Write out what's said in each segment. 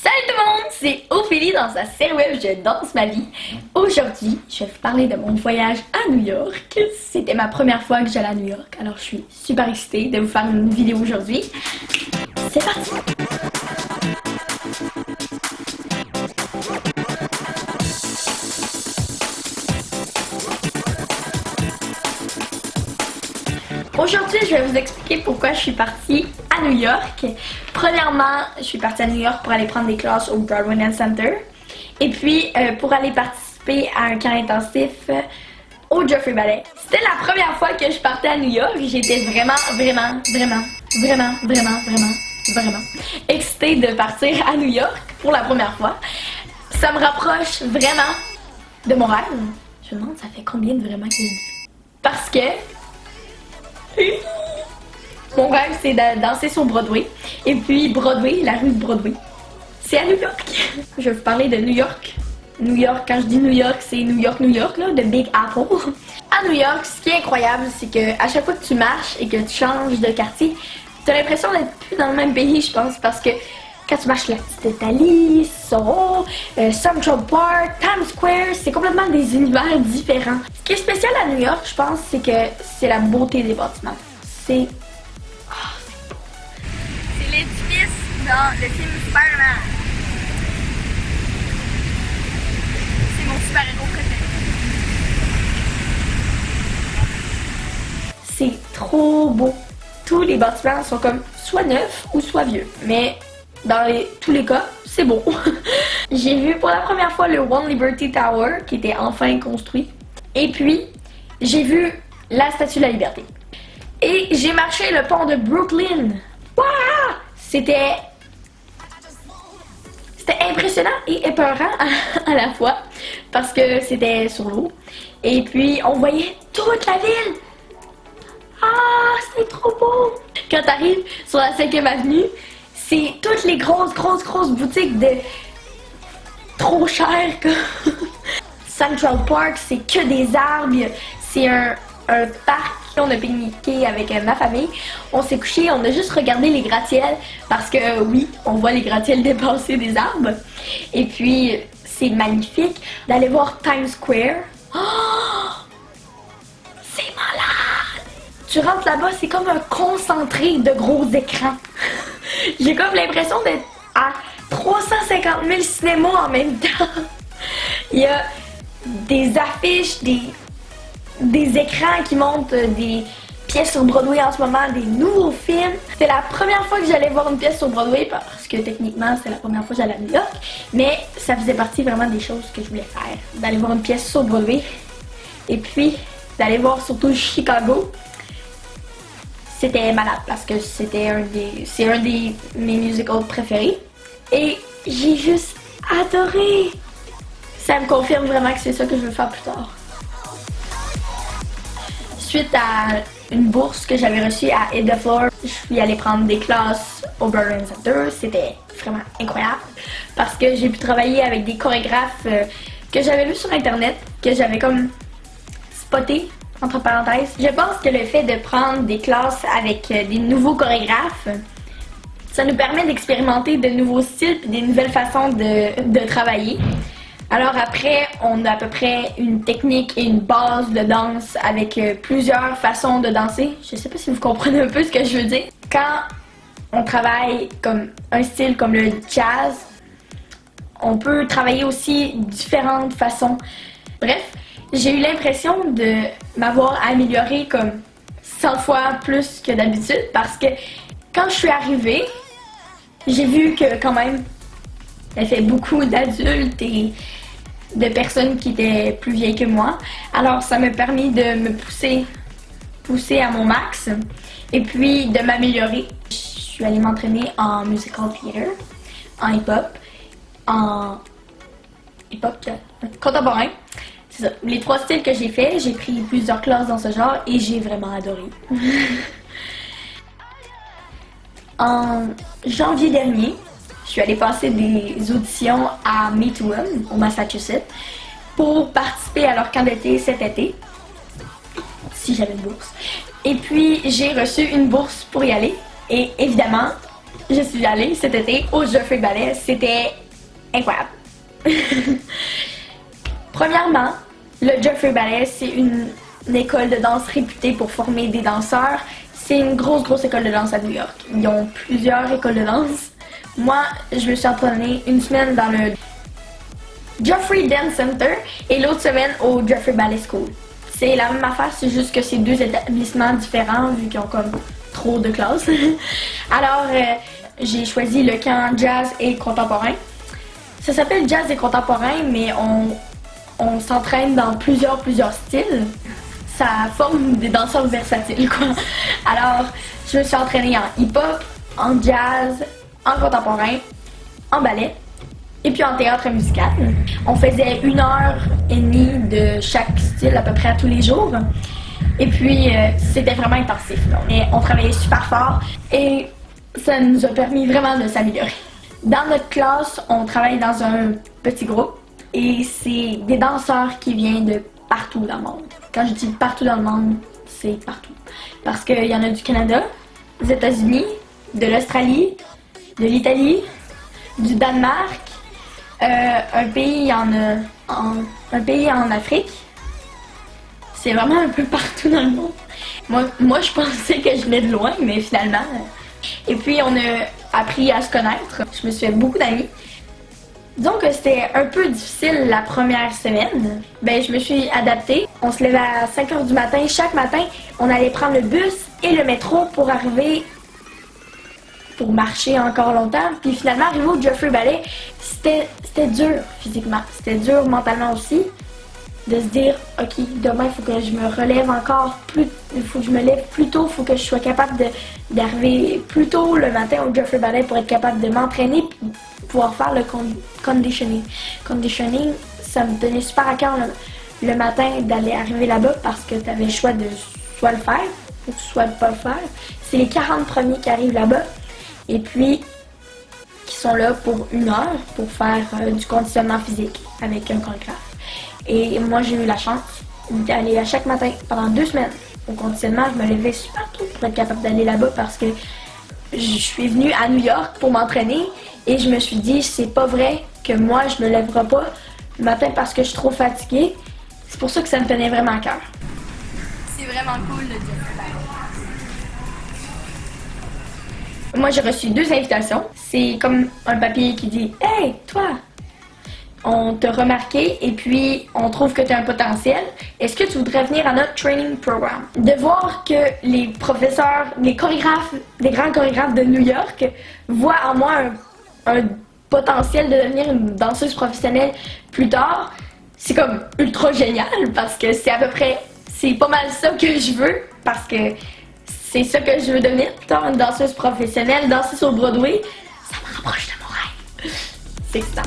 Salut tout le monde, c'est Ophélie dans sa série web Je danse ma vie. Aujourd'hui, je vais vous parler de mon voyage à New York. C'était ma première fois que j'allais à New York, alors je suis super excitée de vous faire une vidéo aujourd'hui. C'est parti! Aujourd'hui, je vais vous expliquer pourquoi je suis partie à New York. Premièrement, je suis partie à New York pour aller prendre des classes au Broadway Dance Center. Et puis, pour aller participer à un camp intensif au Joffrey Ballet. C'était la première fois que je partais à New York. J'étais vraiment excitée de partir à New York pour la première fois. Ça me rapproche vraiment de mon rêve. Je me demande, ça fait combien de vraiment que j'ai dit? Parce que mon rêve, c'est de danser sur Broadway. Et puis Broadway, la rue de Broadway, c'est à New York. Je vais vous parler de New York. New York, quand je dis New York, c'est New York, là, de Big Apple. À New York, ce qui est incroyable, c'est que à chaque fois que tu marches et que tu changes de quartier, tu as l'impression d'être plus dans le même pays, je pense, parce que quand tu marches la Petite Italie, Soho, Central Park, Times Square, c'est complètement des univers différents. Ce qui est spécial à New York, je pense, c'est que c'est la beauté des bâtiments. C'est... Oh, c'est beau. C'est l'édifice dans le film Spider-Man. C'est mon super-héros préféré. C'est trop beau. Tous les bâtiments sont comme soit neufs ou soit vieux, mais dans tous les cas, c'est beau. J'ai vu pour la première fois le One Liberty Tower qui était enfin construit. Et puis, j'ai vu la Statue de la Liberté. Et j'ai marché le pont de Brooklyn. Waouh! C'était impressionnant et épeurant à la fois parce que c'était sur l'eau. Et puis, on voyait toute la ville. Ah, c'était trop beau! Quand t'arrives sur la 5e avenue, c'est toutes les grosses boutiques de trop chères. Central Park, c'est que des arbres. C'est un parc. On a pique-niqué avec ma famille. On s'est couché, on a juste regardé les gratte-ciels parce que oui, on voit les gratte-ciels dépasser des arbres. Et puis, c'est magnifique d'aller voir Times Square. Oh! C'est malade! Tu rentres là-bas, c'est comme un concentré de gros écrans. J'ai comme l'impression d'être à 350 000 cinémas en même temps. Il y a des affiches, des écrans qui montrent des pièces sur Broadway en ce moment, des nouveaux films. C'était la première fois que j'allais voir une pièce sur Broadway parce que techniquement c'est la première fois que j'allais à New York, mais ça faisait partie vraiment des choses que je voulais faire. D'aller voir une pièce sur Broadway et puis d'aller voir surtout Chicago. C'était malade parce que c'est un des mes musicals préférés. Et j'ai juste adoré. Ça me confirme vraiment que c'est ça que je veux faire plus tard. Suite à une bourse que j'avais reçue à Hit the Floor, je suis allée prendre des classes au Broadway Dance Center. C'était vraiment incroyable parce que j'ai pu travailler avec des chorégraphes que j'avais vus sur internet, que j'avais comme spoté. Entre parenthèses, je pense que le fait de prendre des classes avec des nouveaux chorégraphes, ça nous permet d'expérimenter de nouveaux styles et des nouvelles façons de travailler. Alors après, on a à peu près une technique et une base de danse avec plusieurs façons de danser. Je sais pas si vous comprenez un peu ce que je veux dire. Quand on travaille comme un style comme le jazz, on peut travailler aussi différentes façons. Bref, j'ai eu l'impression de m'avoir améliorée comme 100 fois plus que d'habitude parce que quand je suis arrivée, j'ai vu que quand même, il y avait beaucoup d'adultes et de personnes qui étaient plus vieilles que moi. Alors ça m'a permis de me pousser à mon max et puis de m'améliorer. Je suis allée m'entraîner en musical theater, en hip-hop, contemporain. C'est ça. Les 3 styles que j'ai fait, j'ai pris plusieurs classes dans ce genre et j'ai vraiment adoré. En janvier dernier, je suis allée passer des auditions à Methuan, au Massachusetts, pour participer à leur camp d'été cet été, si j'avais une bourse. Et puis, j'ai reçu une bourse pour y aller. Et évidemment, je suis allée cet été au Joffrey Ballet. C'était incroyable. Premièrement, le Joffrey Ballet, c'est une école de danse réputée pour former des danseurs. C'est une grosse école de danse à New York. Ils ont plusieurs écoles de danse. Moi, je me suis entraînée une semaine dans le Joffrey Dance Center et l'autre semaine au Joffrey Ballet School. C'est la même affaire, c'est juste que c'est deux établissements différents vu qu'ils ont comme trop de classes. Alors, j'ai choisi le camp jazz et contemporain. Ça s'appelle jazz et contemporain, mais on s'entraîne dans plusieurs styles. Ça forme des danseurs versatiles, quoi. Alors, je me suis entraînée en hip-hop, en jazz, en contemporain, en ballet et puis en théâtre musical. On faisait 1h30 de chaque style à peu près à tous les jours. Et puis, c'était vraiment intensif. Mais on travaillait super fort et ça nous a permis vraiment de s'améliorer. Dans notre classe, on travaille dans un petit groupe et c'est des danseurs qui viennent de partout dans le monde. Quand je dis partout dans le monde, c'est partout. Parce qu'il y en a du Canada, des États-Unis, de l'Australie, de l'Italie, du Danemark, un pays en Afrique. C'est vraiment un peu partout dans le monde. Moi, je pensais que je venais de loin, mais finalement... Et puis, on a appris à se connaître. Je me suis fait beaucoup d'amis. Disons que c'était un peu difficile la première semaine. Ben, je me suis adaptée. On se levait à 5h du matin. Chaque matin, on allait prendre le bus et le métro pour marcher encore longtemps. Puis finalement, arriver au Joffrey Ballet, c'était dur physiquement. C'était dur mentalement aussi. De se dire, ok, demain il faut que je me relève encore plus, il faut que je me lève plus tôt, il faut que je sois capable d'arriver plus tôt le matin au Joffrey Ballet pour être capable de m'entraîner et pouvoir faire le conditioning. Conditioning, ça me tenait super à cœur le matin d'aller arriver là-bas parce que tu avais le choix de soit le faire ou soit de pas le faire. C'est les 40 premiers qui arrivent là-bas et puis qui sont là pour 1 heure pour faire du conditionnement physique avec un chorégraphe. Et moi, j'ai eu la chance d'aller à chaque matin pendant 2 semaines au conditionnement. Je me levais super tôt pour être capable d'aller là-bas parce que je suis venue à New York pour m'entraîner et je me suis dit, c'est pas vrai que moi, je me lèverai pas le matin parce que je suis trop fatiguée. C'est pour ça que ça me tenait vraiment à cœur. C'est vraiment cool le Joffrey Ballet. Moi, j'ai reçu 2 invitations. C'est comme un papier qui dit « Hey, toi! » On t'a remarqué et puis on trouve que tu as un potentiel. Est-ce que tu voudrais venir à notre training programme? De voir que les professeurs, les chorégraphes, les grands chorégraphes de New York voient en moi un potentiel de devenir une danseuse professionnelle plus tard, c'est comme ultra génial parce que c'est à peu près, c'est pas mal ça que je veux parce que c'est ça que je veux devenir plus tard, une danseuse professionnelle, danser sur Broadway, ça me rapproche de mon rêve. C'est ça.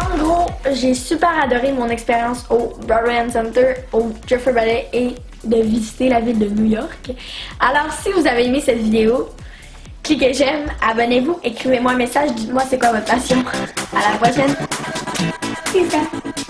En gros, j'ai super adoré mon expérience au Broadway Center, au Joffrey Ballet et de visiter la ville de New York. Alors, si vous avez aimé cette vidéo, cliquez j'aime, abonnez-vous, écrivez-moi un message, dites-moi c'est quoi votre passion. À la prochaine. Peace out.